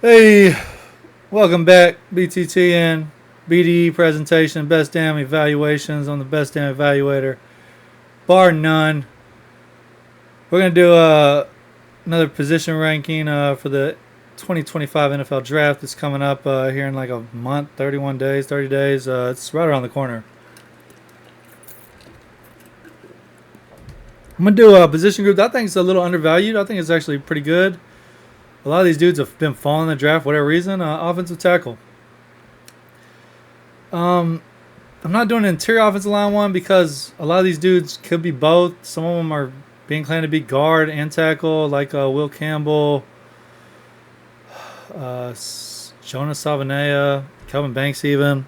Hey, welcome back. BTTN BDE presentation, best damn evaluations on the best damn evaluator, bar none. We're gonna do another position ranking for the 2025 NFL Draft. That's coming up here in like a month, 31 days, 30 days. It's right around the corner. I'm gonna do a position group that I think is a little undervalued. I think it's actually pretty good. A lot of these dudes have been falling in the draft for whatever reason. Offensive tackle. Um, I'm not doing an interior offensive line one because a lot of these dudes could be both. Some of them are being claimed to be guard and tackle, like Will Campbell, Jonas Savanea, Kelvin Banks, even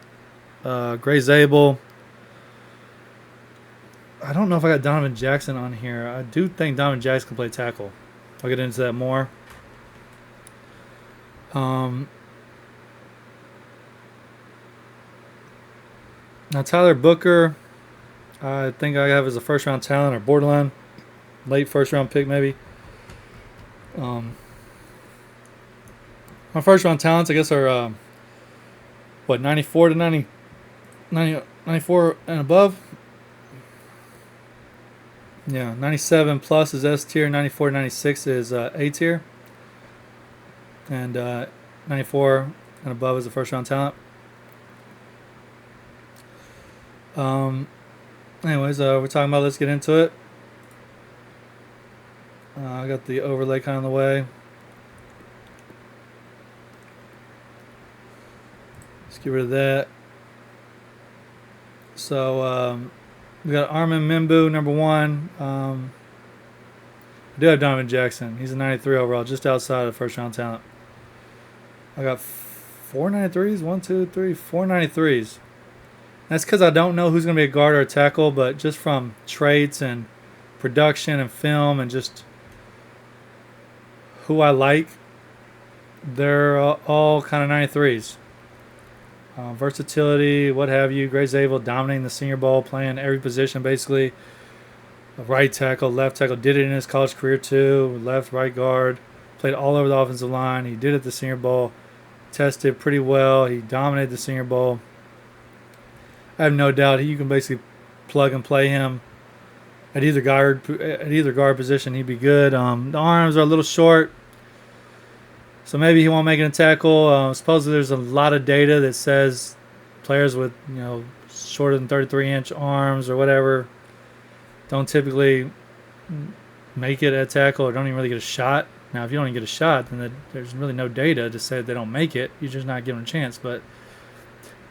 Gray Zabel. I don't know if I got Donovan Jackson on here. I do think Donovan Jackson can play tackle. I'll get into that more. Um, Now Tyler Booker, I think I have as a first round talent or borderline late first round pick maybe. Um, my first round talents I guess are 94 to 94 and above. Yeah, 97 plus is S tier, 94 to 96 is A tier, and 94 and above is a first round talent. Um, Anyways, we're talking about, let's get into it. I got the overlay kind of in the way. Let's get rid of that. So we got Armin Mimbu, number one. I do have Donovan Jackson. He's a 93 overall, just outside of first round talent. I got four 93s. 1, 2, 3, 4 93s. That's because I don't know who's going to be a guard or a tackle, but just from traits and production and film and just who I like, they're all kind of 93s. Versatility, what have you. Gray Zabel dominating the Senior Bowl, playing every position basically. Right tackle, left tackle, did it in his college career too. Left, right guard, played all over the offensive line. He did it at the Senior Bowl, tested pretty well. He dominated the Senior Bowl. I have no doubt you can basically plug and play him at either guard position. He'd be good. The arms are a little short, so maybe he won't make it a tackle. Supposedly there's a lot of data that says players with shorter than 33-inch arms or whatever don't typically make it at tackle or don't even really get a shot. Now, if you don't even get a shot, then there's really no data to say that they don't make it. You're just not giving them a chance. But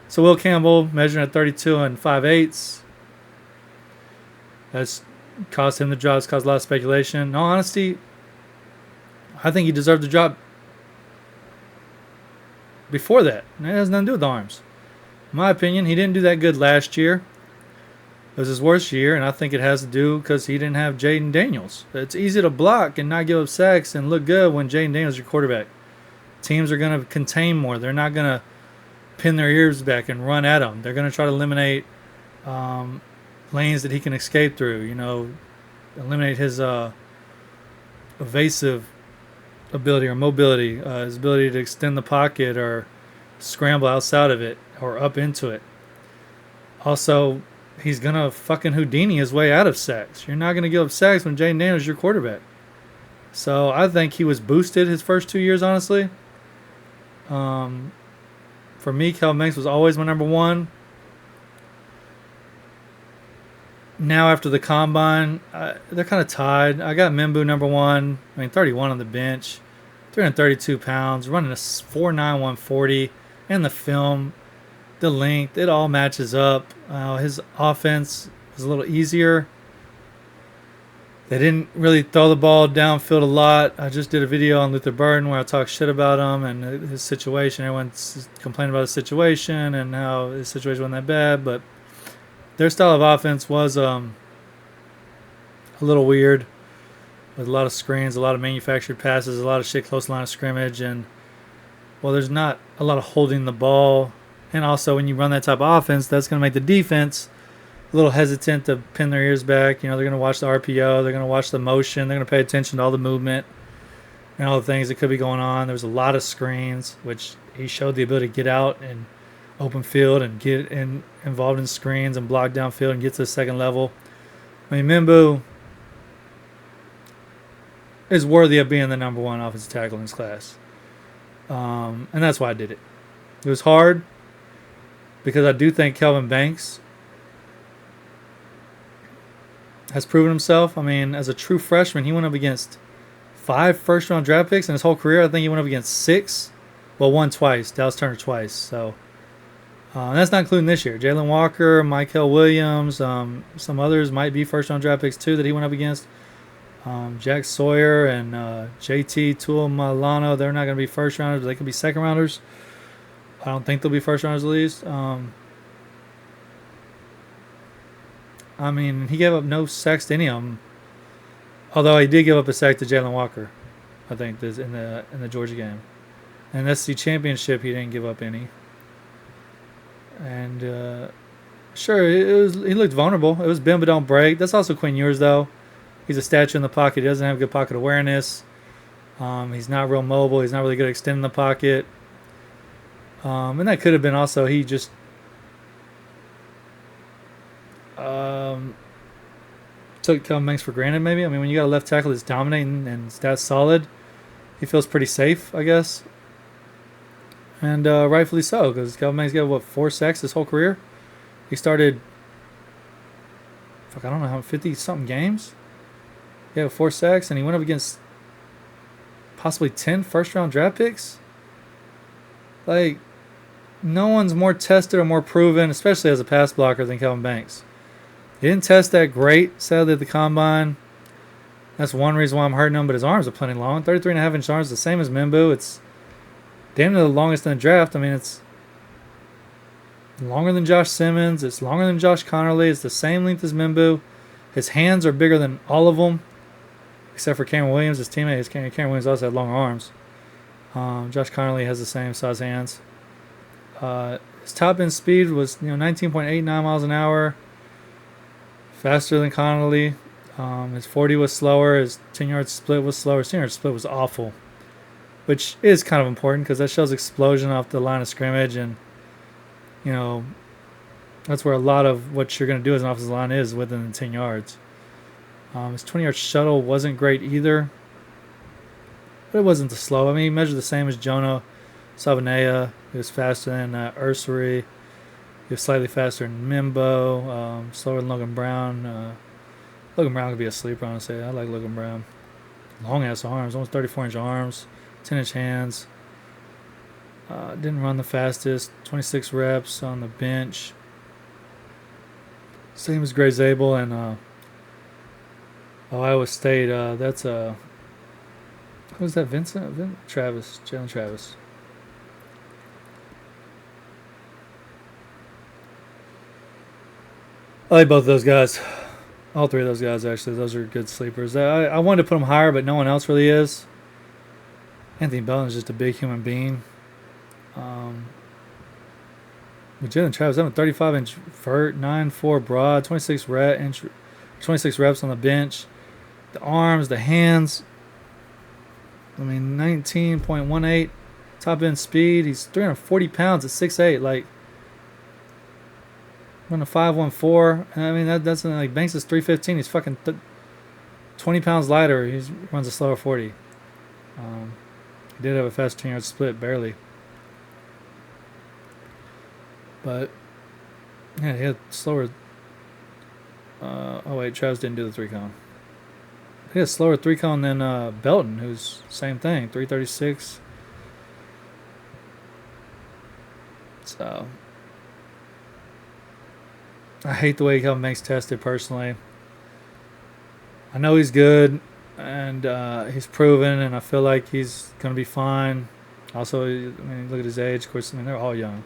so Will Campbell measuring at 32 and 5/8. That's caused him the job. It's caused a lot of speculation. In all honesty, I think he deserved the job before that. And it has nothing to do with the arms. In my opinion, he didn't do that good last year. It was his worst year, and I think it has to do because he didn't have Jaden Daniels. It's easy to block and not give up sacks and look good when Jaden Daniels is your quarterback. Teams are going to contain more. They're not going to pin their ears back and run at him. They're going to try to eliminate lanes that he can escape through. Eliminate his evasive ability or mobility, his ability to extend the pocket or scramble outside of it or up into it. Also, he's going to fucking Houdini his way out of sacks. You're not going to give up sacks when Jaden Daniels is your quarterback. So I think he was boosted his first 2 years, honestly. For me, Kelvin Banks was always my number one. Now after the combine, they're kind of tied. I got Mimbu number one. 31 on the bench, 332 pounds, running a 4.9 140, and the film, the length, it all matches up. His offense was a little easier. They didn't really throw the ball downfield a lot. I just did a video on Luther Burden where I talked shit about him and his situation. Everyone's complaining about his situation and how his situation wasn't that bad, but their style of offense was a little weird with a lot of screens, a lot of manufactured passes, a lot of shit close to line of scrimmage, and there's not a lot of holding the ball. And also, when you run that type of offense, that's going to make the defense a little hesitant to pin their ears back. They're going to watch the RPO. They're going to watch the motion. They're going to pay attention to all the movement. and all the things that could be going on. There was a lot of screens, which he showed the ability to get out and open field and involved in screens and block downfield and get to the second level. I mean, Mimbu is worthy of being the number one offensive tackle in his class. And that's why I did it. It was hard because I do think Kelvin Banks has proven himself. I mean, as a true freshman, he went up against 5 first-round draft picks in his whole career. I think he went up against 6. Well, one twice. Dallas Turner twice. So that's not including this year. Jalen Walker, Michael Williams, some others might be first-round draft picks too that he went up against. Jack Sawyer and JT Tuamulano, they're not going to be first-rounders. They could be second-rounders. I don't think they'll be first-rounders at least. I mean, he gave up no sacks to any of them. Although he did give up a sack to Jalen Walker, I think, in the Georgia game. And that's the championship. He didn't give up any. And sure, he looked vulnerable. It was bend but don't break. That's also Quinn Ewers, though. He's a statue in the pocket. He doesn't have good pocket awareness. He's not real mobile. He's not really good at extending the pocket. And that could have been also he just took Kelvin Banks for granted, maybe. I mean, when you got a left tackle that's dominating and that's solid, he feels pretty safe, I guess. And rightfully so, because Kelvin Banks got, 4 sacks his whole career? He started, I don't know how, 50-something games? He had 4 sacks, and he went up against possibly 10 first-round draft picks? Like, no one's more tested or more proven, especially as a pass blocker, than Kelvin Banks. He didn't test that great, sadly, at the combine. That's one reason why I'm hurting him, but his arms are plenty long. 33.5-inch arms, the same as Mimbu. It's damn near the longest in the draft. I mean, it's longer than Josh Simmons. It's longer than Josh Connerly. It's the same length as Mimbu. His hands are bigger than all of them, except for Cameron Williams, his teammate. Cameron Williams also had long arms. Josh Connerly has the same size hands. His top end speed was 19.89 miles an hour, faster than Connerly. His 40 was slower. His 10-yard split was slower. His 10-yard split was awful, which is kind of important because that shows explosion off the line of scrimmage, and that's where a lot of what you're going to do as an offensive line is within the 10 yards. His 20-yard shuttle wasn't great either, but it wasn't the slow. I mean, he measured the same as Jonah Savanea. He was faster than Ursary. He was slightly faster than Mimbo, slower than Logan Brown. Logan Brown could be a sleeper, honestly. I like Logan Brown. Long-ass arms, almost 34-inch arms, 10-inch hands. Didn't run the fastest, 26 reps on the bench. Same as Gray Zabel and Iowa State. That's who's that? Jalen Travis. I like both of those guys. All 3 of those guys, actually. Those are good sleepers. I wanted to put them higher, but no one else really is. Anthony Belton is just a big human being. With Jalen Travis, having a 35-inch vert, 9'4" broad, 26 reps on the bench. The arms, the hands. I mean, 19.18 top end speed. He's 340 pounds at 6'8". Like, running a 5.14. I mean, that's like Banks is 315. He's fucking 20 pounds lighter. He runs a slower 40. He did have a fast 10-yard split, barely. But yeah, he had slower. Travis didn't do the 3-cone. He had a slower 3-cone than Belton, who's same thing, 336. So I hate the way Kelvin Banks tested personally. I know he's good and he's proven, and I feel like he's going to be fine. Also, I mean, look at his age. Of course, I mean, they're all young.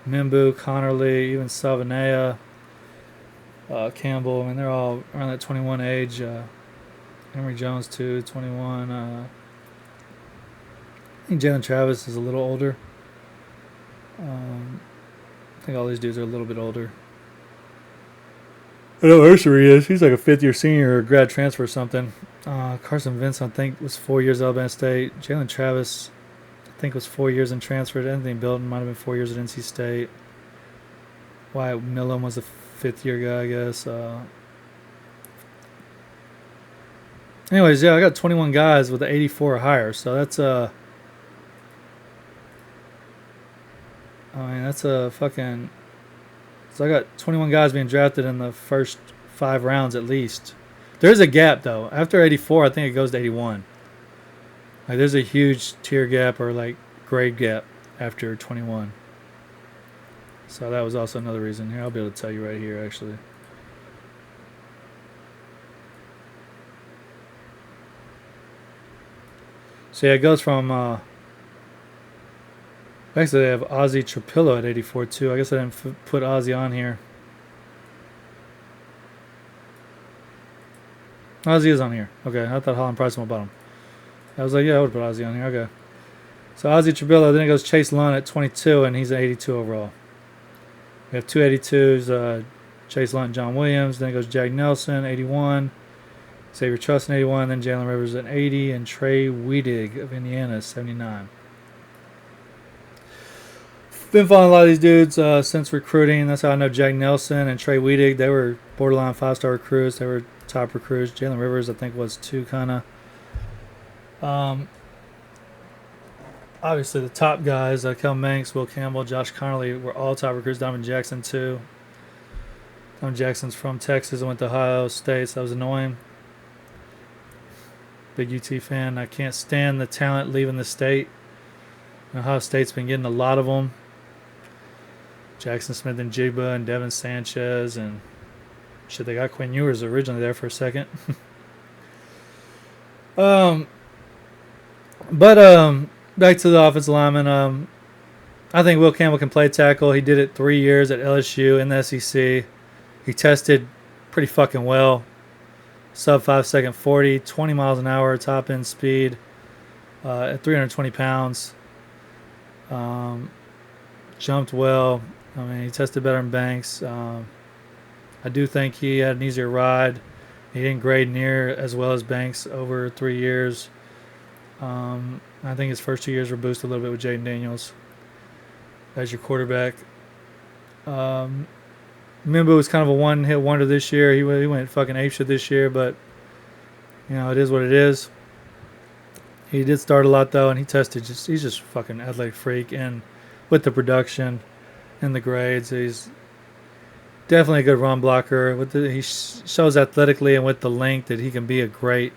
Mimbu, Connerly, even Savanea, Campbell. I mean, they're all around that 21 age. Emory Jones, too, 21. I think Jalen Travis is a little older. I think all these dudes are a little bit older. I know Ursary is. He's like a 5th-year senior or grad transfer or something. Carson Vincent, I think, was 4 years at Alabama State. Jalen Travis, I think, was 4 years and transferred. Anthony Belton might have been 4 years at NC State. Wyatt Millam was a fifth-year guy, I guess. Anyways, yeah, I got 21 guys with an 84 or higher, so that's that's a fucking. So I got 21 guys being drafted in the first 5 rounds at least. There's a gap though. After 84, I think it goes to 81. Like there's a huge tier gap or like grade gap after 21. So that was also another reason. Here, I'll be able to tell you right here actually. So yeah, it goes from actually they have Ozzy Trapillo at 84 too. I guess I didn't put Ozzy on here. Ozzy is on here. Okay, I thought Holland Price went bottom. I was like, yeah, I would put Ozzy on here. Okay. So Ozzy Trapillo, then it goes Chase Lund at 22, and he's an 82 overall. We have two 82s, Chase Lund and John Williams. Then it goes Jack Nelson, 81. Xavier Trustin, 81. Then Jalen Rivers at 80. And Trey Weedig of Indiana, 79. Been following a lot of these dudes since recruiting. That's how I know Jack Nelson and Trey Weedig. They were borderline 5-star recruits. They were top recruits. Jalen Rivers, I think, was 2 kind of. Obviously, the top guys, Kel Manx, Will Campbell, Josh Connerly, were all top recruits. Donovan Jackson, too. Donovan Jackson's from Texas and went to Ohio State, so that was annoying. Big UT fan. I can't stand the talent leaving the state. Ohio State's been getting a lot of them. Jackson Smith and Jigba and Devin Sanchez and shit, they got Quinn Ewers originally there for a second. Back to the offensive lineman. I think Will Campbell can play tackle. He did it 3 years at LSU in the SEC. He tested pretty fucking well. Sub 5 second 40, 20 miles an hour top end speed at 320 pounds. Jumped well. I mean, he tested better than Banks. I do think he had an easier ride. He didn't grade near as well as Banks over 3 years. I think his first 2 years were boosted a little bit with Jaden Daniels as your quarterback. Mimbu was kind of a one-hit wonder this year. He went fucking apeshit this year, but you know it is what it is. He did start a lot though, and he tested he's just a fucking athletic freak, and with the production and the grades, he's definitely a good run blocker. He shows athletically and with the length that he can be a great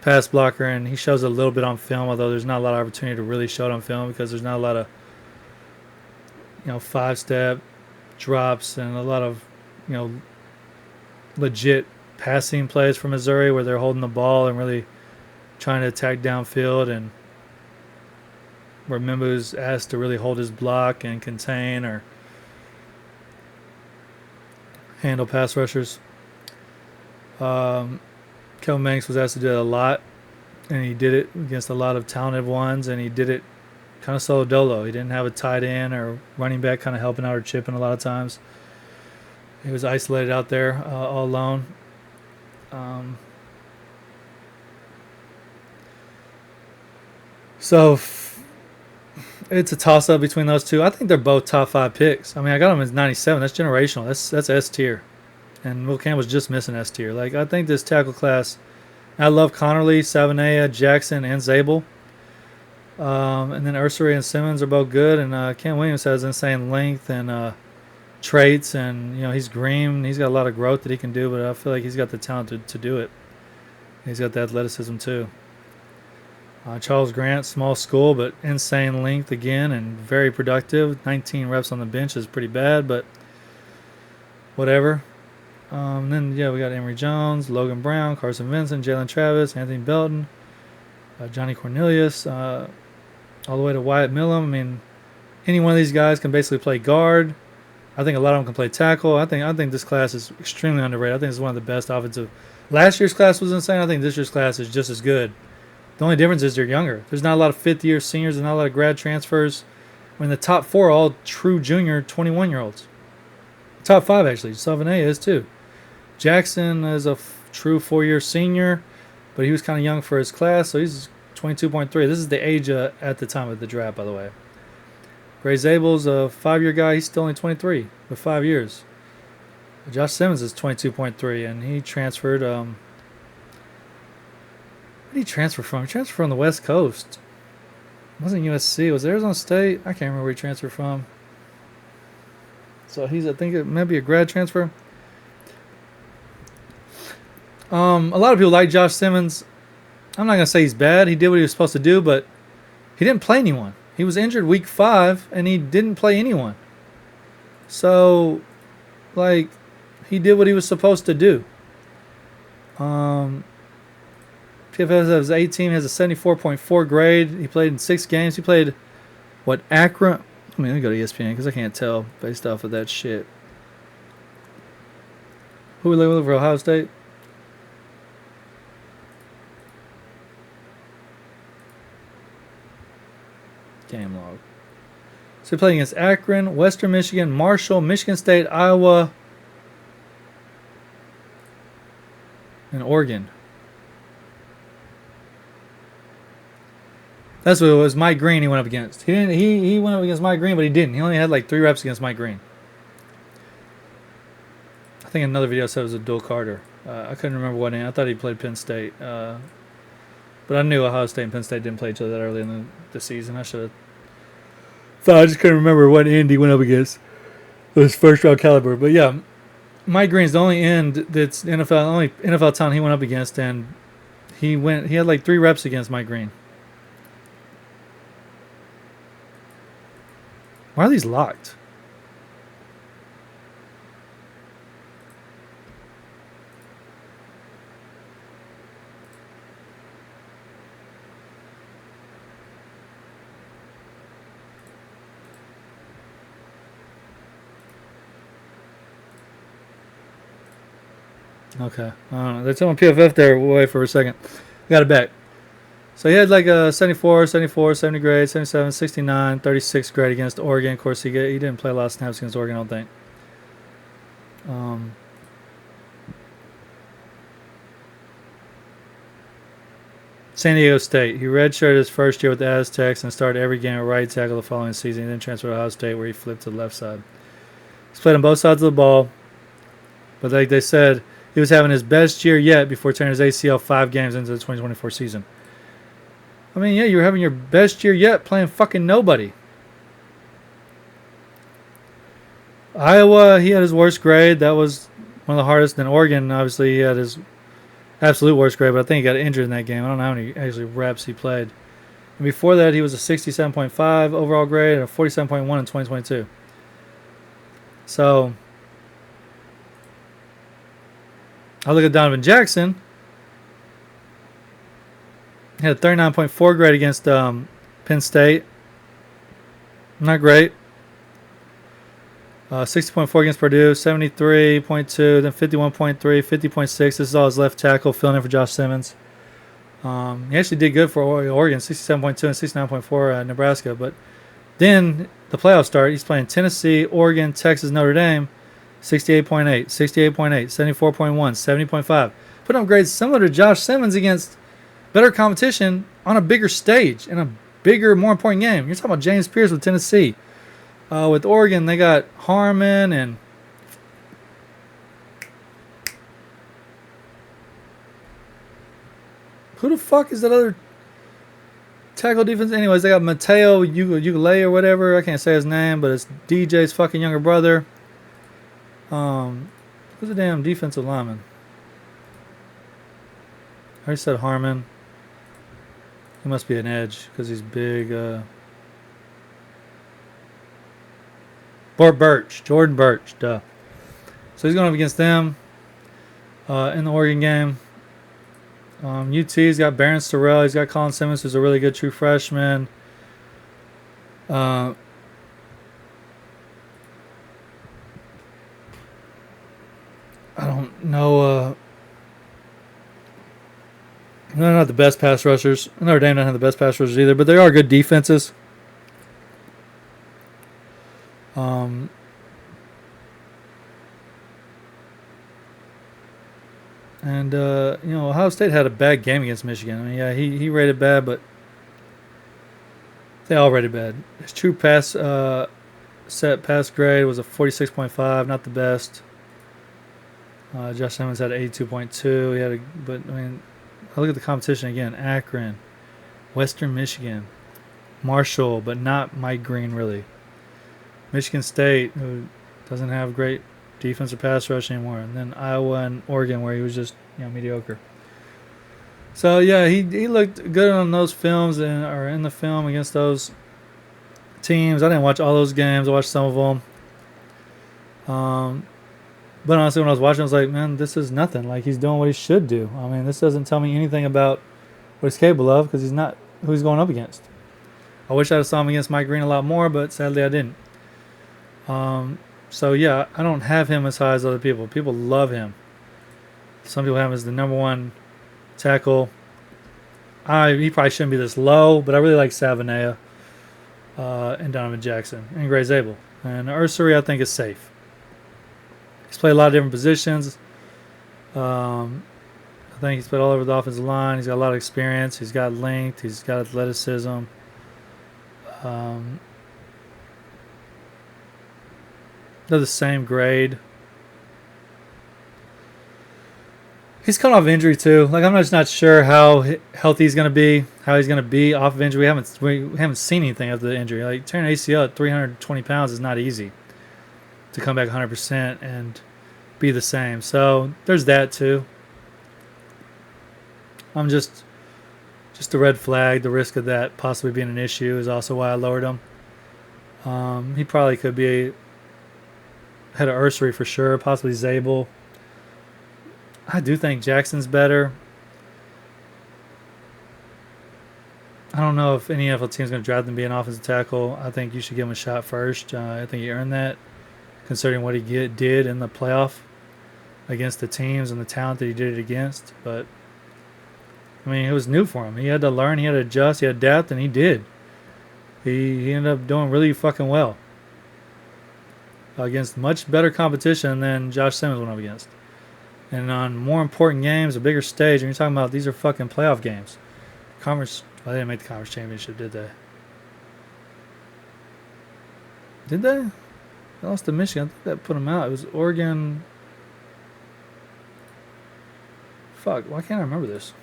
pass blocker, and he shows a little bit on film, although there's not a lot of opportunity to really show it on film because there's not a lot of 5-step drops and a lot of legit passing plays from Missouri where they're holding the ball and really trying to attack downfield, and where Mimbu's asked to really hold his block and contain or handle pass rushers. Kel Manx was asked to do it a lot, and he did it against a lot of talented ones, and he did it kind of solo dolo. He didn't have a tight end or running back kind of helping out or chipping a lot of times. He was isolated out there all alone. So it's a toss-up between those two. I think they're both top 5 picks. I mean, I got them as 97. That's generational. That's S tier. And Will Campbell's just missing S tier. Like, I think this tackle class, I love Connerly, Savanea, Jackson, and Zabel. And then Ursary and Simmons are both good. And Ken Williams has insane length and traits. And, he's green. He's got a lot of growth that he can do. But I feel like he's got the talent to do it. He's got the athleticism, too. Charles Grant, small school, but insane length again and very productive. 19 reps on the bench is pretty bad, but whatever. Then, we got Emory Jones, Logan Brown, Carson Vincent, Jalen Travis, Anthony Belton, Johnny Cornelius, all the way to Wyatt Millam. I mean, any one of these guys can basically play guard. I think a lot of them can play tackle. I think this class is extremely underrated. I think it's one of the best offensive. Last year's class was insane. I think this year's class is just as good. The only difference is they're younger. There's not a lot of fifth-year seniors and not a lot of grad transfers. When the top 4 are all true junior 21-year-olds. Top 5, actually. Savanea is, too. Jackson is a true 4-year senior, but he was kind of young for his class, so he's 22.3. This is the age at the time of the draft, by the way. Gray Zabel's a 5-year guy. He's still only 23 with 5 years. Josh Simmons is 22.3, and he transferred. Where did he transfer from? He transferred from the West Coast. It wasn't USC. Was it Arizona State? I can't remember where he transferred from. So I think it may be a grad transfer. A lot of people like Josh Simmons. I'm not going to say he's bad. He did what he was supposed to do, but he didn't play anyone. He was injured week 5, and he didn't play anyone. So, he did what he was supposed to do. PFF has his A team, has a 74.4 grade. He played in 6 games. He played, Akron? Let me go to ESPN because I can't tell based off of that shit. Who we living with for Ohio State? Game log. So he played against Akron, Western Michigan, Marshall, Michigan State, Iowa, and Oregon. That's what it was. Mike Green he went up against. He went up against Mike Green, but he didn't. He only had 3 reps against Mike Green. I think another video said it was a dual Carter. I couldn't remember what name. I thought he played Penn State. But I knew Ohio State and Penn State didn't play each other that early in the season. I should have thought. I just couldn't remember what end he went up against. It was first round caliber. But yeah, Mike Green's the only end that's only NFL talent he went up against, and he had 3 reps against Mike Green. Why are these locked? Okay. They're telling PFF there. We'll wait for a second. Got it back. So he had a 74, 74, 70 grade, 77, 69, 36 grade against Oregon. Of course, he didn't play a lot of snaps against Oregon, I don't think. San Diego State. He redshirted his first year with the Aztecs and started every game at right tackle the following season. He then transferred to Ohio State, where he flipped to the left side. He's played on both sides of the ball, but like they said, he was having his best year yet before tearing his ACL 5 games into the 2024 season. I mean, yeah, you were having your best year yet playing fucking nobody. Iowa, he had his worst grade. That was one of the hardest. Then Oregon, obviously, he had his absolute worst grade, but I think he got injured in that game. I don't know how many actually reps he played. And before that, he was a 67.5 overall grade and a 47.1 in 2022. So, I look at Donovan Jackson. He had a 39.4 grade against Penn State. Not great. 60.4 against Purdue, 73.2, then 51.3, 50.6. This is all his left tackle filling in for Josh Simmons. He actually did good for Oregon, 67.2 and 69.4 at Nebraska. But then the playoffs start. He's playing Tennessee, Oregon, Texas, Notre Dame, 68.8, 68.8, 74.1, 70.5. Put up grades similar to Josh Simmons against better competition on a bigger stage in a bigger, more important game. You're talking about James Pierce with Tennessee. With Oregon, they got Harmon and who the fuck is that other tackle defense? Anyways, they got Mateo Ugalele or whatever. I can't say his name, but it's DJ's fucking younger brother. Who's the damn defensive lineman? I already said Harmon. He must be an edge because he's big. Jordan Birch, duh. So he's going up against them in the Oregon game. UT's got Barron Sorrell. He's got Colin Simmons, who's a really good true freshman. I don't know. They're not the best pass rushers. Notre Dame don't have the best pass rushers either, but they are good defenses. And Ohio State had a bad game against Michigan. I mean, yeah, he rated bad, but they all rated bad. His true pass set pass grade was a 46.5, not the best. Josh Simmons had an 82.2. But I mean, I look at the competition again: Akron, Western Michigan, Marshall, but not Mike Green really. Michigan State, who doesn't have great defense or pass rush anymore, and then Iowa and Oregon, where he was just mediocre. So yeah, he looked good on those films or in the film against those teams. I didn't watch all those games. I watched some of them. But honestly, when I was watching, I was like, man, this is nothing. Like, he's doing what he should do. I mean, this doesn't tell me anything about what he's capable of because he's not who he's going up against. I wish I saw him against Mike Green a lot more, but sadly I didn't. So yeah, I don't have him as high as other people. People love him. Some people have him as the number one tackle. He probably shouldn't be this low, but I really like Savanea and Donovan Jackson and Gray Zabel. And Ursary, I think, is safe. He's played a lot of different positions. I think he's played all over the offensive line. He's got a lot of experience. He's got length. He's got athleticism. They're the same grade. He's coming off injury too. Like, I'm just not sure how healthy he's going to be, how he's going to be off of injury. We haven't seen anything after the injury. Like, tearing ACL at 320 pounds is not easy to come back 100% and be the same. So there's that too. I'm just a red flag. The risk of that possibly being an issue is also why I lowered him. He probably could be ahead of Ursary for sure, possibly Zabel. I do think Jackson's better. I don't know if any NFL team is going to draft him to be an offensive tackle. I think you should give him a shot first. I think he earned that, considering what he did in the playoff against the teams and the talent that he did it against. But, I mean, it was new for him. He had to learn, he had to adjust, he had to adapt, and he did. He ended up doing really fucking well against much better competition than Josh Simmons went up against. And on more important games, a bigger stage, and you're talking about these are fucking playoff games. Well, they didn't make the conference championship, did they? Did they? They lost to Michigan. I think that put them out. It was Oregon. Fuck, why can't I remember this?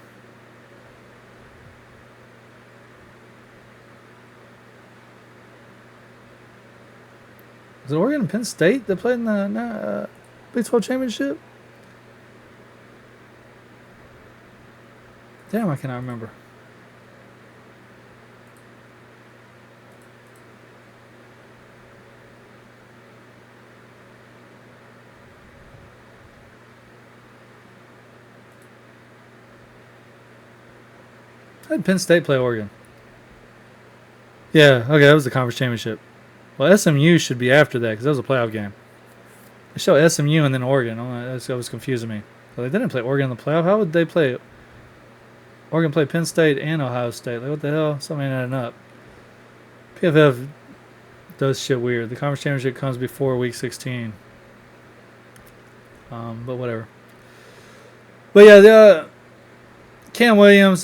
Was it Oregon and Penn State that played in the Big 12 championship? Damn, I cannot remember. How did Penn State play Oregon? Yeah, okay, that was the conference championship. Well, SMU should be after that because that was a playoff game. They show SMU and then Oregon. That was confusing me. So they didn't play Oregon in the playoff. How would they play? Oregon played Penn State and Ohio State. Like, what the hell? Something ain't adding up. PFF does shit weird. The conference championship comes before week 16. But whatever. But yeah, Cam Williams,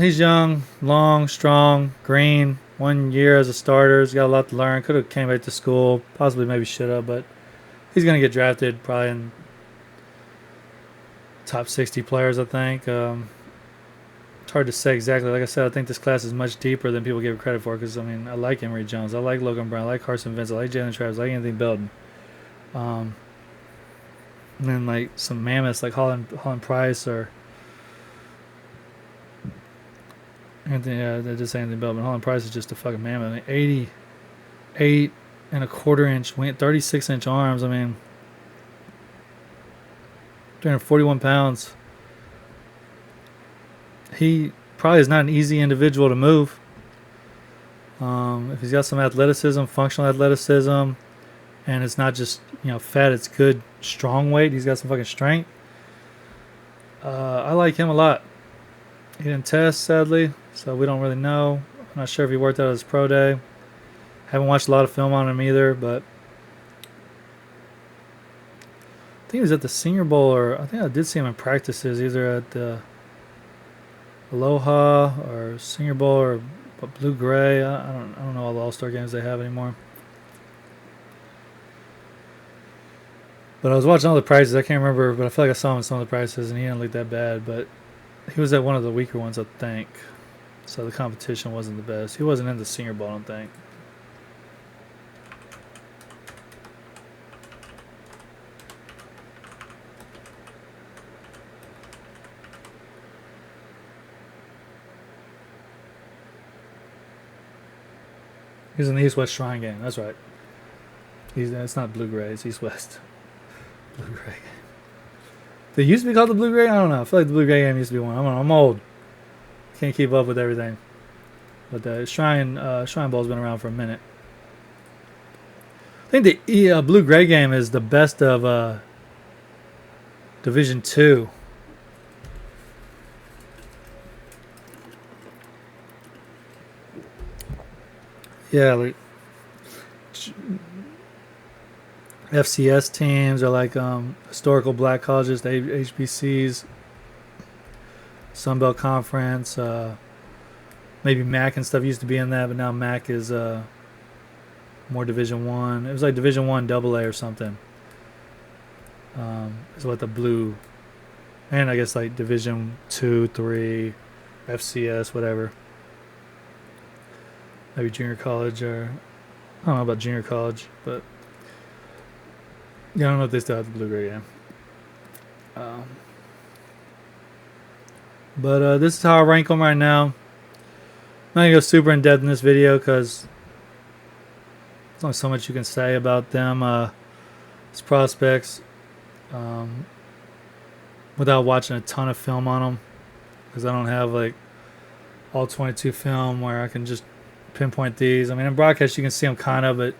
he's young, long, strong, green. 1 year as a starter. He's got a lot to learn. Could have came back to school. Possibly maybe should have, but he's going to get drafted probably in top 60 players, I think. It's hard to say exactly. Like I said, I think this class is much deeper than people give it credit for because, I mean, I like Emory Jones. I like Logan Brown. I like Carson Wentz. I like Jalen Travis. I like Anthony Belton. And then, like, some mammoths like Holland Price or Anthony, they just say Anthony Belton. Holland Price is just a fucking mammoth. I mean, 88 and a quarter inch, 36-inch arms. I mean, 341 pounds. He probably is not an easy individual to move. If he's got some athleticism, functional athleticism, and it's not just fat, it's good strong weight. He's got some fucking strength. I like him a lot. He didn't test, sadly, so we don't really know. I'm not sure if he worked out at his pro day. Haven't watched a lot of film on him either, but think he was at the Senior Bowl, or I think I did see him in practices, either at the Aloha or Senior Bowl or Blue Gray. I don't know all the All Star games they have anymore. But I was watching all the practices. I can't remember, but I feel like I saw him in some of the practices, and he didn't look that bad. But he was at one of the weaker ones, I think. So the competition wasn't the best. He wasn't in the Senior Bowl, I don't think. He's in the East West Shrine game. That's right. It's not Blue Gray. It's East West. Blue Gray game. Did it used to be called the Blue Gray? I don't know. I feel like the Blue Gray game used to be one. I'm old. Can't keep up with everything. But the Shrine Bowl's been around for a minute. I think the Blue Gray game is the best of Division 2. Yeah, like FCS teams are like historical black colleges, the HBCs, Sunbelt Conference, maybe MAC and stuff used to be in that, but now MAC is more Division One. It was like Division One AA or something. Is what the blue, and I guess like Division 2, 3, FCS, whatever. Maybe junior college, or I don't know about junior college, but yeah, I don't know if they still have the Blue Gray game. But this is how I rank them right now. I'm not gonna go super in depth in this video because there's only so much you can say about them. As prospects, without watching a ton of film on them, because I don't have like all 22 film where I can just pinpoint these. I mean, in broadcast you can see them kind of, but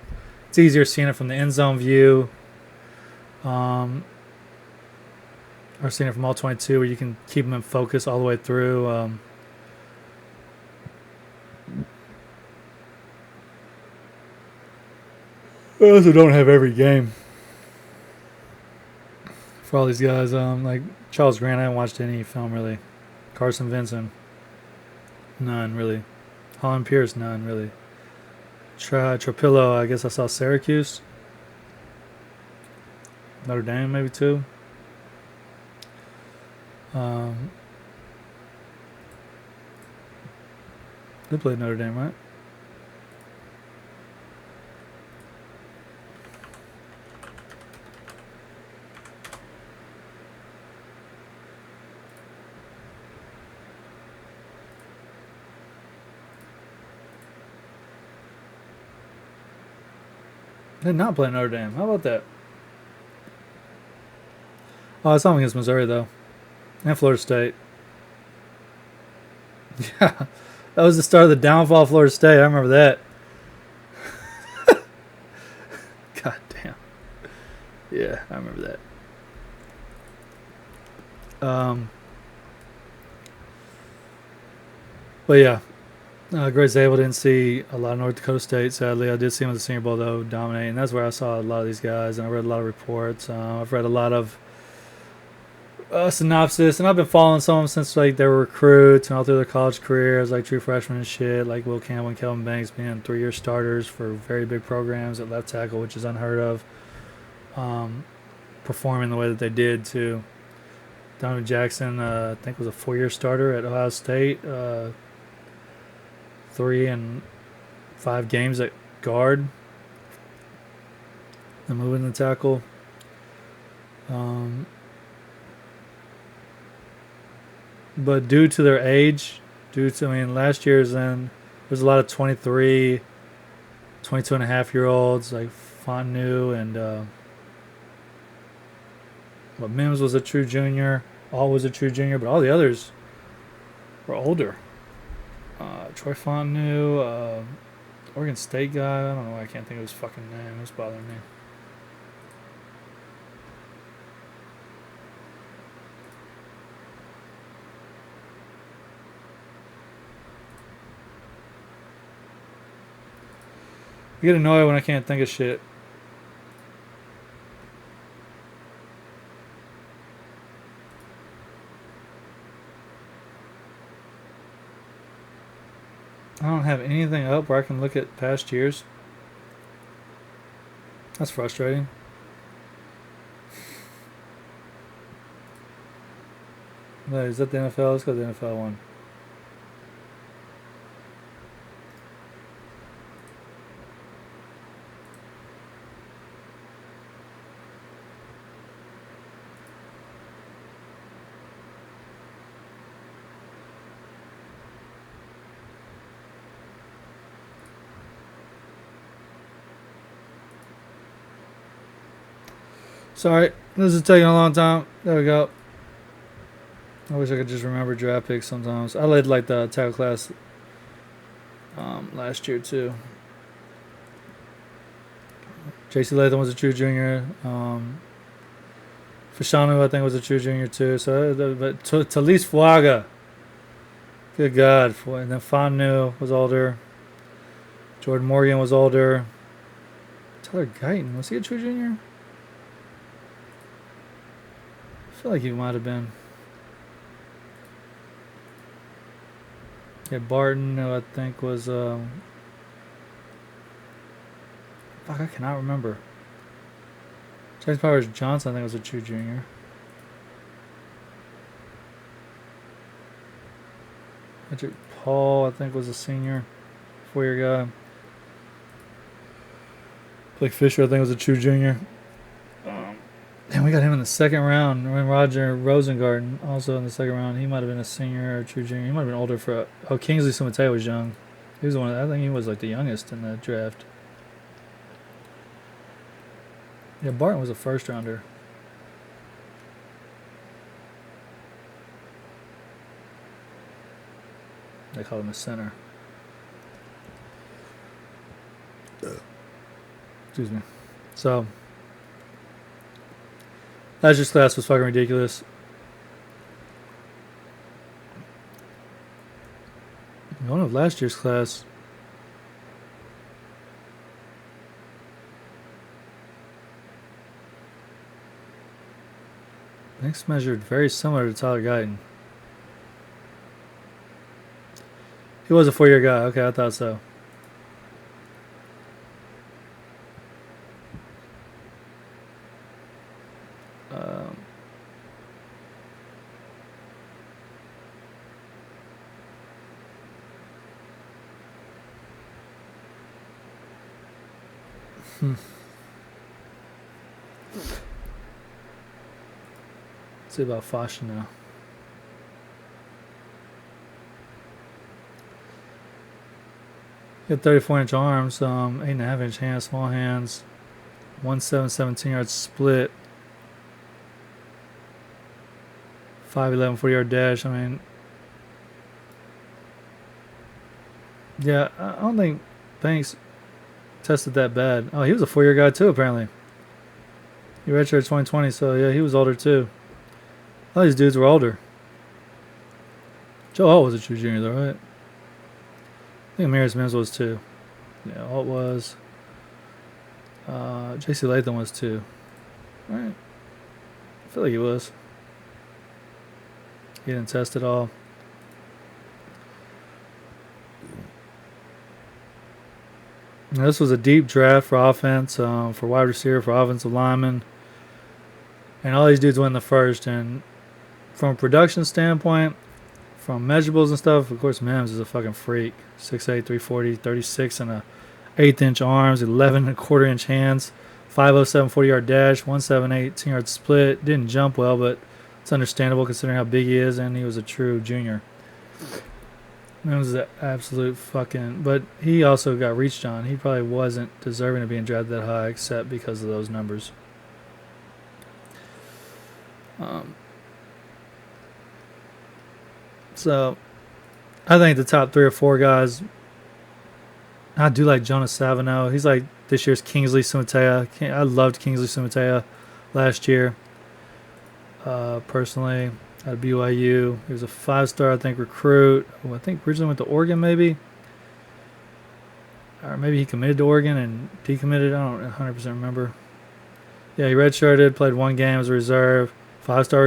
it's easier seeing it from the end zone view, or seeing it from all 22 where you can keep them in focus all the way through. I also don't have every game for all these guys. Like Charles Grant, I haven't watched any film really. Carson Vincent, none really. Holland Pierce, none really. Tropillo, I guess I saw Syracuse. Notre Dame, maybe 2. They played Notre Dame, right? They did not play Notre Dame. How about that? Oh, I saw them against Missouri, though. And Florida State. Yeah. That was the start of the downfall of Florida State. I remember that. God damn. Yeah, I remember that. But yeah. Grace Abel didn't see a lot of North Dakota State, sadly. I did see him at the Senior Bowl, though, dominating. That's where I saw a lot of these guys, and I read a lot of reports. I've read a lot of synopsis, and I've been following some of them since like they were recruits and all through their college careers, like true freshmen and shit, like Will Campbell and Kelvin Banks being 3-year starters for very big programs at left tackle, which is unheard of. Performing the way that they did too. Donovan Jackson, I think was a 4-year starter at Ohio State. 3 and 5 games at guard. And moving the tackle. But due to their age, last year's then there's a lot of 23, 22 and a half year olds like Fontenot and but Mims was a true junior, All was a true junior, but all the others were older. Troy Fontenot, Oregon State guy, I don't know why I can't think of his fucking name. It's bothering me. I get annoyed when I can't think of shit. anything up where I can look at past years? That's frustrating. Wait, is that the NFL? Let's go to the NFL one. Sorry, this is taking a long time. There we go. I wish I could just remember draft picks sometimes. I led like the tackle class last year too. J.C. Latham was a true junior. Fashanu, I think, was a true junior too. So, but Talise Fuaga, good God. And then Fanu was older. Jordan Morgan was older. Tyler Guyton, was he a true junior? I feel like he might have been. Yeah, Barton, who I think was. Fuck, I cannot remember. James Powers Johnson, I think, was a true junior. Richard Paul, I think, was a senior. 4-year guy. Blake Fisher, I think, was a true junior. And we got him in the second round. When Roger Rosengarten, also in the second round, he might have been a senior or a true junior. He might have been older for. Oh, Kingsley Sumatea was young. He was one. I think he was like the youngest in the draft. Yeah, Barton was a first rounder. They call him a center. Excuse me. So. Last year's class was fucking ridiculous. One of last year's class. Next measured very similar to Tyler Guyton. He was a 4-year guy. Okay, I thought so. Let's see about Fasha now. He had 34-inch arms, 8.5-inch hands, small hands, 1.7, 17-yard split, 5.11, 40-yard dash. I mean, yeah, I don't think Banks tested that bad. Oh, he was a 4-year guy too, apparently. He redshirted 2020, so yeah, he was older too. All these dudes were older. Joe Alt was a true junior though, right? I think Amarius Mims was too. Yeah, Alt was. J.C. Latham was too. Right? I feel like he was. He didn't test at all. Now, this was a deep draft for offense, for wide receiver, for offensive lineman. And all these dudes went in the first. And from a production standpoint, from measurables and stuff, of course, Mims is a fucking freak. 6'8", 340, 36 and a 1/8-inch arms, 11.25-inch hands, 5.07 40-yard dash, 1.7 18-yard split. Didn't jump well, but it's understandable considering how big he is, and he was a true junior. Mims is an absolute fucking... But he also got reached on. He probably wasn't deserving of being drafted that high except because of those numbers. So, I think the top 3 or 4 guys... I do like Jonas Savino. He's like this year's Kingsley Sumatea. I loved Kingsley Sumatea last year. Personally, at BYU, he was a 5-star, I think, recruit. I think originally went to Oregon, maybe, or maybe he committed to Oregon and decommitted. I don't 100% remember. Yeah, he redshirted, played 1 game as a reserve, 5-star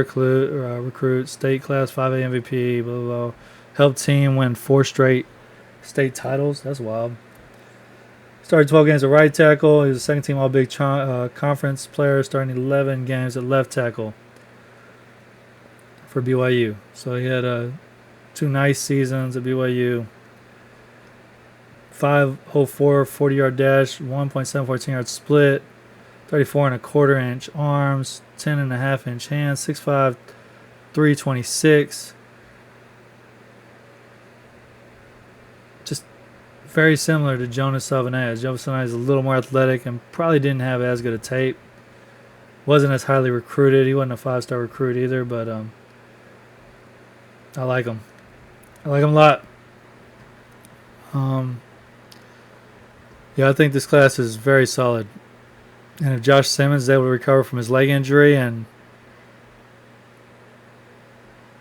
recruit, state class 5A MVP, blah blah blah. Helped team win 4 straight state titles. That's wild. Started 12 games at right tackle. He was a second team All Big Conference player, starting 11 games at left tackle for BYU. So he had 2 nice seasons at BYU. 5.04 40-yard dash, 1.74 10-yard split, 34.25-inch arms, 10.5-inch hands, 6'5", 326. Just very similar to Jonas Salvanez. Jonas Salvanez is a little more athletic and probably didn't have as good a tape. Wasn't as highly recruited. He wasn't a 5-star recruit either, but I like him. I like him a lot. Yeah, I think this class is very solid. And if Josh Simmons is able to recover from his leg injury and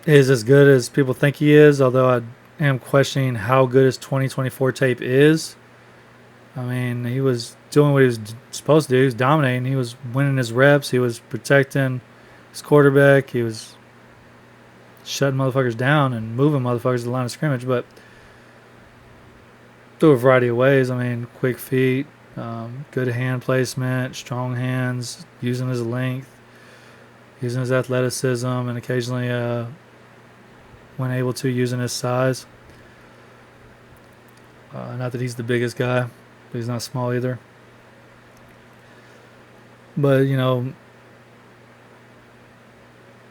is as good as people think he is, although I am questioning how good his 2024 tape is. I mean, he was doing what he was supposed to do. He was dominating. He was winning his reps. He was protecting his quarterback. He was shutting motherfuckers down and moving motherfuckers to the line of scrimmage. But through a variety of ways. I mean, quick feet, good hand placement, strong hands, using his length, using his athleticism, and occasionally, when able to, using his size. Not that he's the biggest guy, but he's not small either. But, you know,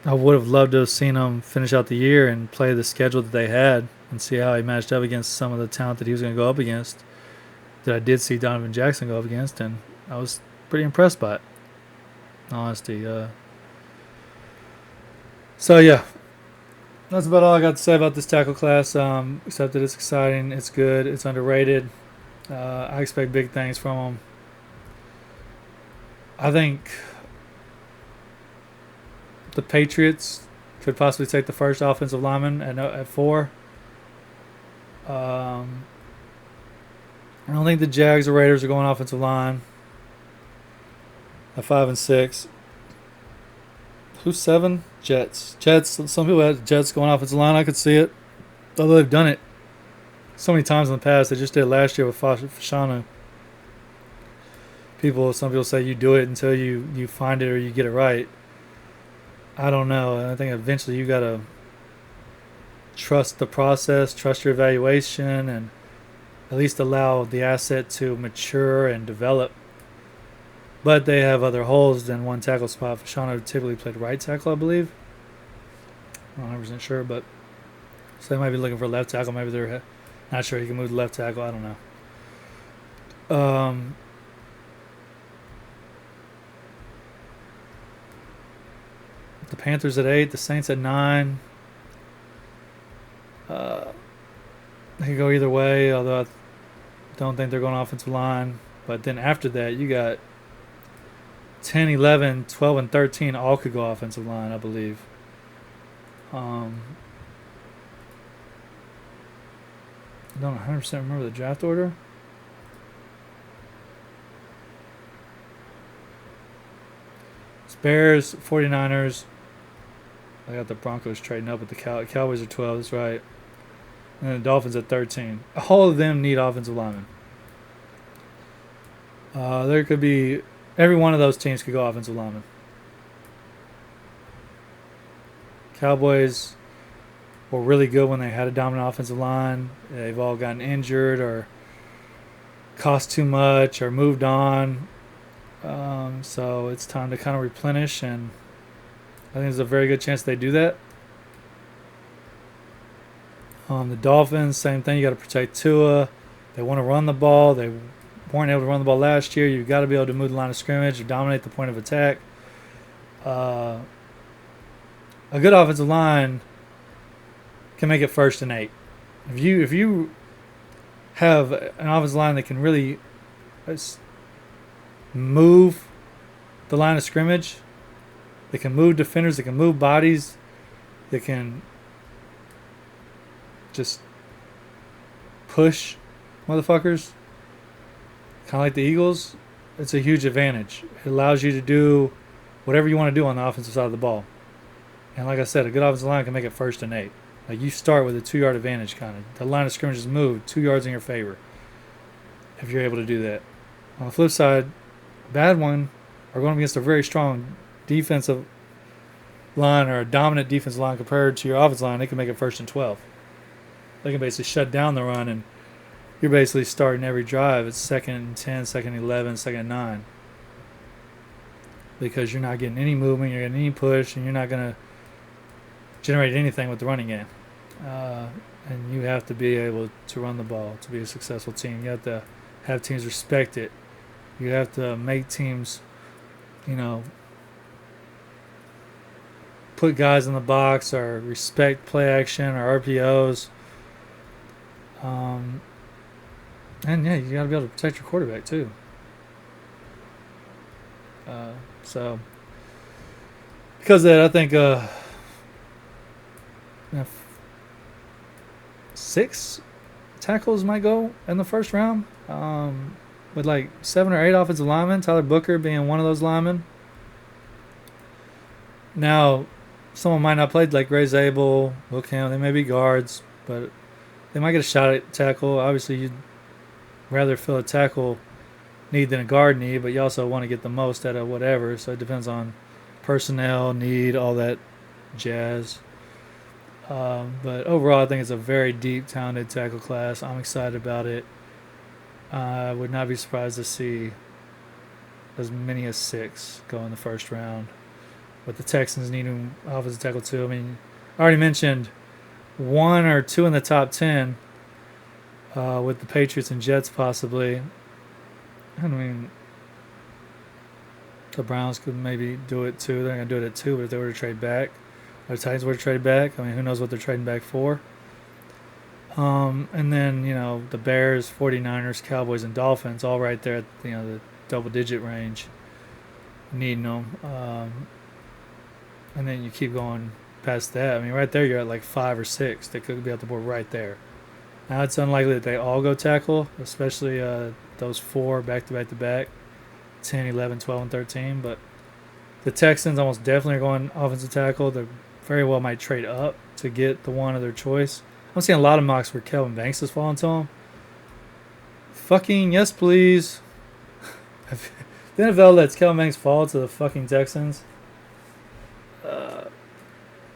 I would have loved to have seen him finish out the year and play the schedule that they had and see how he matched up against some of the talent that he was going to go up against, that I did see Donovan Jackson go up against, and I was pretty impressed by it, in honesty. So, yeah, that's about all I got to say about this tackle class, except that it's exciting, it's good, it's underrated. I expect big things from him. I think the Patriots could possibly take the first offensive lineman at 4. I don't think the Jags or Raiders are going offensive line at 5 and 6. Who's 7? Jets. Some people had Jets going offensive line. I could see it, although they've done it so many times in the past. They just did it last year with Fashanu. Some people say you do it until you find it or you get it right. I don't know. I think eventually you got to trust the process, trust your evaluation, and at least allow the asset to mature and develop. But they have other holes than one tackle spot. Fashanu typically played right tackle, I believe. I'm not 100% sure, but so they might be looking for a left tackle. Maybe they're not sure he can move to left tackle. I don't know. The Panthers at 8, the Saints at 9. They could go either way, although I don't think they're going offensive line. But then after that, you got 10, 11, 12, and 13 all could go offensive line, I believe. I don't 100% remember the draft order. It's Bears, 49ers. I got the Broncos trading up with the Cowboys are 12, that's right. And then the Dolphins at 13. All of them need offensive linemen. There could be, every one of those teams could go offensive linemen. Cowboys were really good when they had a dominant offensive line. They've all gotten injured or cost too much or moved on. So it's time to kind of replenish, and I think there's a very good chance they do that. The Dolphins, same thing. You got to protect Tua. They want to run the ball. They weren't able to run the ball last year. You've got to be able to move the line of scrimmage or dominate the point of attack. A good offensive line can make it 1st and 8. If you have an offensive line that can really move the line of scrimmage, they can move defenders, they can move bodies, they can just push motherfuckers, kind of like the Eagles, it's a huge advantage. It allows you to do whatever you want to do on the offensive side of the ball. And like I said, a good offensive line can make it 1st and 8. Like you start with a 2 yard advantage, kind of. The line of scrimmage is moved 2 yards in your favor if you're able to do that. On the flip side, bad one are going against a very strong defensive line or a dominant defensive line compared to your offensive line. They can make it 1st and 12. They can basically shut down the run, and you're basically starting every drive. It's 2nd and 10, 2nd and 11, 2nd and 9. Because you're not getting any movement, you're getting any push, and you're not going to generate anything with the running game. And you have to be able to run the ball to be a successful team. You have to have teams respect it. You have to make teams, put guys in the box or respect play action or RPOs. And yeah, you got to be able to protect your quarterback too. So because of that, I think 6 tackles might go in the first round, with like 7 or 8 offensive linemen. Tyler Booker being one of those linemen. Now, someone might not play like Ray Zabel, Will Campbell. They may be guards, but they might get a shot at tackle. Obviously, you'd rather fill a tackle need than a guard need, but you also want to get the most out of whatever. So it depends on personnel, need, all that jazz. But overall, I think it's a very deep, talented tackle class. I'm excited about it. I would not be surprised to see as many as 6 go in the first round. With the Texans needing offensive tackle too. I mean, I already mentioned 1 or 2 in the top 10 with the Patriots and Jets possibly. I mean, the Browns could maybe do it too. They're going to do it at 2, but if they were to trade back, or the Titans were to trade back, I mean, who knows what they're trading back for. And then, the Bears, 49ers, Cowboys, and Dolphins all right there at, the double-digit range, needing them. And then you keep going past that. I mean, right there you're at like 5 or 6. They could be at the board right there. Now it's unlikely that they all go tackle, especially those 4 back-to-back-to-back, 10, 11, 12, and 13. But the Texans almost definitely are going offensive tackle. They very well might trade up to get the one of their choice. I'm seeing a lot of mocks where Kelvin Banks is falling to them. Fucking yes, please. If the NFL lets Kelvin Banks fall to the fucking Texans,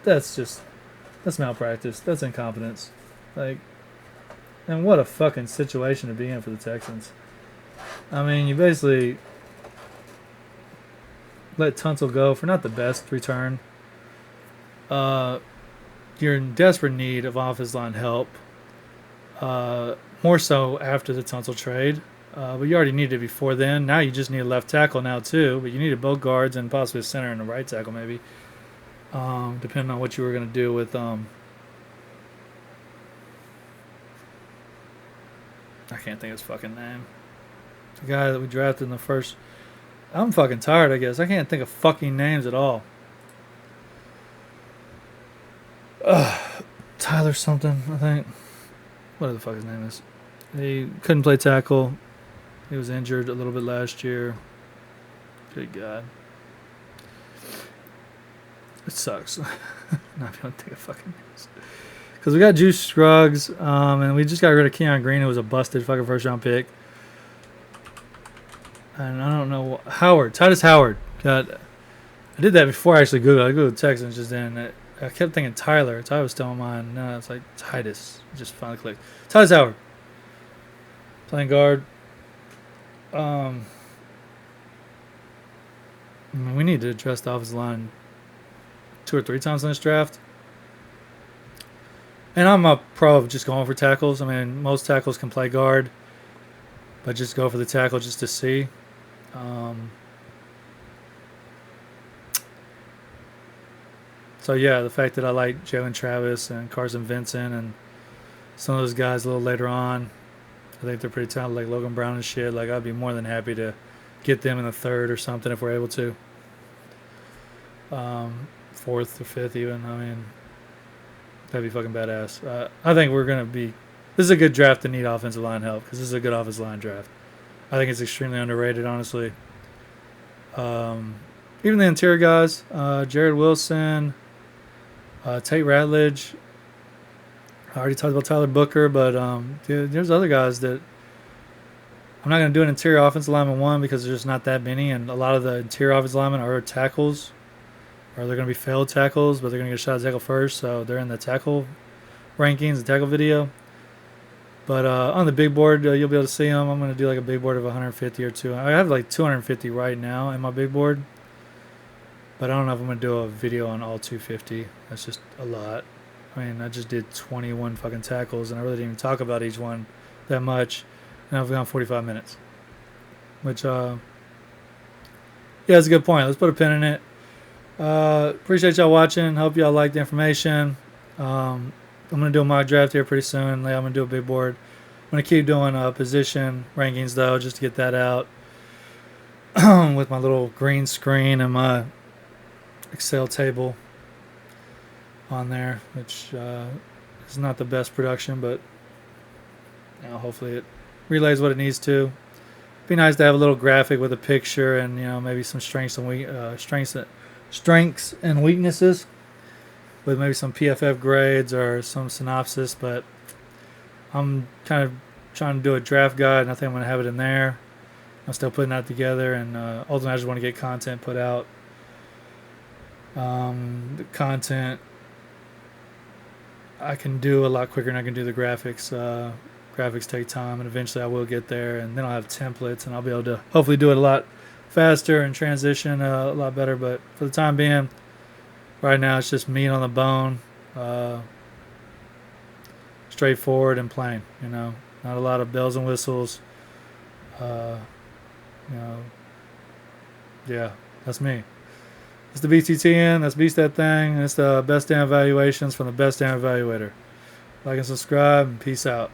that's malpractice. That's incompetence. Like, and what a fucking situation to be in for the Texans. I mean, you basically let Tunsil go for not the best return. You're in desperate need of offensive line help. More so after the Tunsil trade. But you already needed it before then. Now you just need a left tackle now too. But you needed both guards and possibly a center and a right tackle maybe. Depending on what you were going to do with I can't think of his fucking name. The guy that we drafted in the first. I'm fucking tired, I guess. I can't think of fucking names at all. Tyler something, I think. Whatever the fuck his name is. He couldn't play tackle. He was injured a little bit last year. Good God. It sucks. Not be able to think of fucking names. Because we got Juice Scruggs, and we just got rid of Keon Green, who was a busted fucking first round pick. And I don't know. Titus Howard. God, I did that before I actually Googled. I Googled Texans just then. I kept thinking Tyler. Tyler was still on mine. No, it's like Titus. Just finally clicked. Titus Howard. Playing guard. We need to address the offensive line 2 or 3 times in this draft. And I'm a pro of just going for tackles. I mean, most tackles can play guard. But just go for the tackle just to see. So, yeah, the fact that I like Jalen Travis and Carson Vincent and some of those guys a little later on, I think they're pretty talented, like Logan Brown and shit. Like, I'd be more than happy to get them in the 3rd or something if we're able to. 4th or 5th even. I mean, that'd be fucking badass. I think we're going to be... This is a good draft to need offensive line help because this is a good offensive line draft. I think it's extremely underrated, honestly. Even the interior guys, Jared Wilson, Tate Ratledge, I already talked about Tyler Booker, but dude, there's other guys that I'm not going to do an interior offensive lineman one because there's just not that many, and a lot of the interior offensive linemen are tackles, or they're going to be failed tackles, but they're going to get a shot at tackle first, so they're in the tackle rankings, the tackle video. But on the big board, you'll be able to see them. I'm going to do like a big board of 150 or two. I have like 250 right now in my big board, but I don't know if I'm going to do a video on all 250. That's just a lot. I mean, I just did 21 fucking tackles, and I really didn't even talk about each one that much. And I've gone 45 minutes, which, yeah, that's a good point. Let's put a pin in it. Appreciate y'all watching. Hope y'all liked the information. I'm going to do a mock draft here pretty soon. I'm going to do a big board. I'm going to keep doing position rankings, though, just to get that out with my little green screen and my Excel table on there, which is not the best production, but you know, hopefully it relays what it needs to. Be nice to have a little graphic with a picture and maybe some strengths and weaknesses, with maybe some PFF grades or some synopsis. But I'm kind of trying to do a draft guide, and I think I'm going to have it in there. I'm still putting that together, and ultimately I just want to get content put out. The content I can do a lot quicker than I can do the graphics. Graphics take time, and eventually I will get there, and then I'll have templates, and I'll be able to hopefully do it a lot faster and transition a lot better. But for the time being, right now it's just meat on the bone, straightforward and plain. Not a lot of bells and whistles. Yeah, that's me. It's the BTTN. That's Beast That Thing. It's the best damn evaluations from the best damn evaluator. Like and subscribe, and peace out.